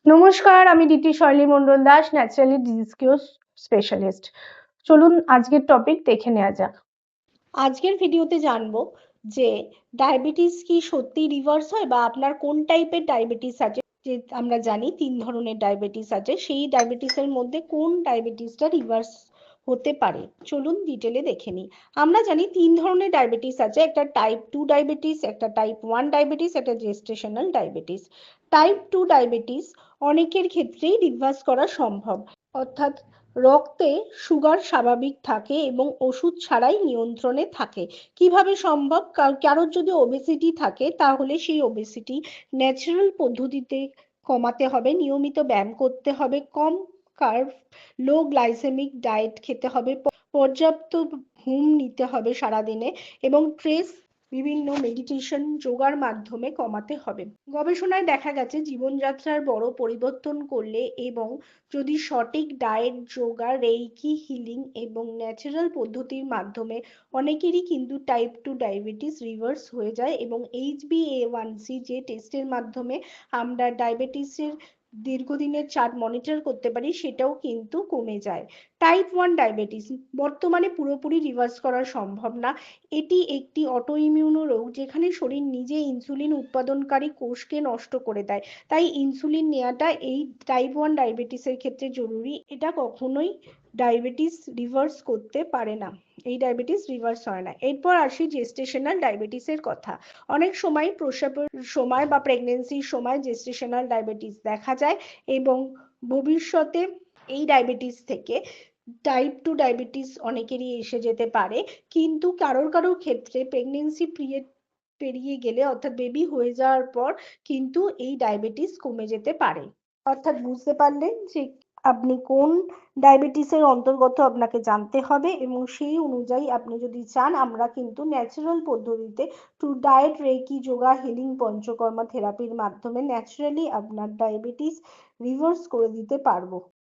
নমস্কার, আমি ডিটি শৈলী মণ্ডল দাস, ন্যাচারালি ডিজিজ কিউর স্পেশালিস্ট। চলুন আজকের টপিক দেখে নেওয়া যাক। আজকের ভিডিওতে জানবো যে ডায়াবেটিস কি সত্যি রিভার্স হয়, বা আপনার কোন টাইপের ডায়াবেটিস আছে। যে আমরা জানি 3 ধরনের ডায়াবেটিস আছে, সেই ডায়াবেটিসের মধ্যে কোন ডায়াবেটিসটা রিভার্স হতে পারে। চলুন ডিটেলে দেখে নিই। আমরা জানি 3 ধরনের ডায়াবেটিস আছে, একটা টাইপ 2 ডায়াবেটিস, একটা টাইপ 1 ডায়াবেটিস, একটা জেস্টেশনাল ডায়াবেটিস। টাইপ 2 ডায়াবেটিস অনেকের ক্ষেত্রেই রিভার্স করা সম্ভব, অর্থাৎ রক্তে সুগার স্বাভাবিক থাকে এবং ওষুধ ছাড়াই নিয়ন্ত্রণে থাকে। কিভাবে সম্ভব? কারোর যদি ওবেসিটি থাকে তাহলে সেই ওবেসিটি ন্যাচারাল পদ্ধতিতে কমাতে হবে, নিয়মিত ব্যায়াম করতে হবে, কম কার্ব লো গ্লাইসেমিক ডায়েট খেতে হবে, পর্যাপ্ত ঘুম নিতে হবে সারাদিনে, এবং স্ট্রেস বিভিন্ন মেডিটেশন যোগার মাধ্যমে কমাতে হবে। গবেষণায় দেখা গেছে জীবনযাত্রার বড় পরিবর্তন করলে এবং যদি সঠিক ডায়েট, যোগা, রেইকি, হিলিং এবং ন্যাচারাল পদ্ধতির মাধ্যমে অনেকেরই কিন্তু টাইপ 2 ডায়াবেটিস রিভার্স হয়ে যায়, এবং HbA1c যে টেস্টের মাধ্যমে আমরা ডায়াবেটিসের দীর্ঘদিনের চার্ট মনিটর করতে পারি সেটাও কিন্তু কমে যায়। টাইপ 1 ডায়াবেটিস বর্তমানে পুরোপুরি রিভার্স করা সম্ভব না। এটি একটি অটোইমিউন রোগ যেখানে শরীর নিজে ইনসুলিন উৎপাদনকারী কোষকে নষ্ট করে দেয়। তাই ইনসুলিন নেওয়াটা এই টাইপ 1 ডায়াবেটিসের ক্ষেত্রে জরুরি। এটা কখনোই ডায়াবেটিস রিভার্স করতে পারে না, এই ডায়াবেটিস রিভার্স হয় না। এরপর আসি জেস্টেশনাল ডায়াবেটিসের কথা। অনেক সময় প্রসবের সময় বা প্রেগনেন্সির সময় জেস্টেশনাল ডায়াবেটিস দেখা যায়, এবং ভবিষ্যতে এই ডায়াবেটিস থেকে টাইপ 2 ডায়াবেটিস অনেকেরই এসে যেতে পারে। কিন্তু কারোর ক্ষেত্রে প্রেগনেন্সি পিরিয়ড পেরিয়ে গেলে, অর্থাৎ বেবি হয়ে যাওয়ার পর কিন্তু এই ডায়াবেটিস কমে যেতে পারে। অর্থাৎ বুঝতে পারলেন যে আপনি কোন ডায়াবেটিসের অন্তর্গত আপনাকে জানতে হবে, এবং সেই অনুযায়ী আপনি যদি চান আমরা কিন্তু ন্যাচারাল পদ্ধতিতে টু diet, reiki, yoga, healing, panchakarma থেরাপির মাধ্যমে ন্যাচারালি আপনার ডায়াবেটিস রিভার্স করে দিতে পারবো।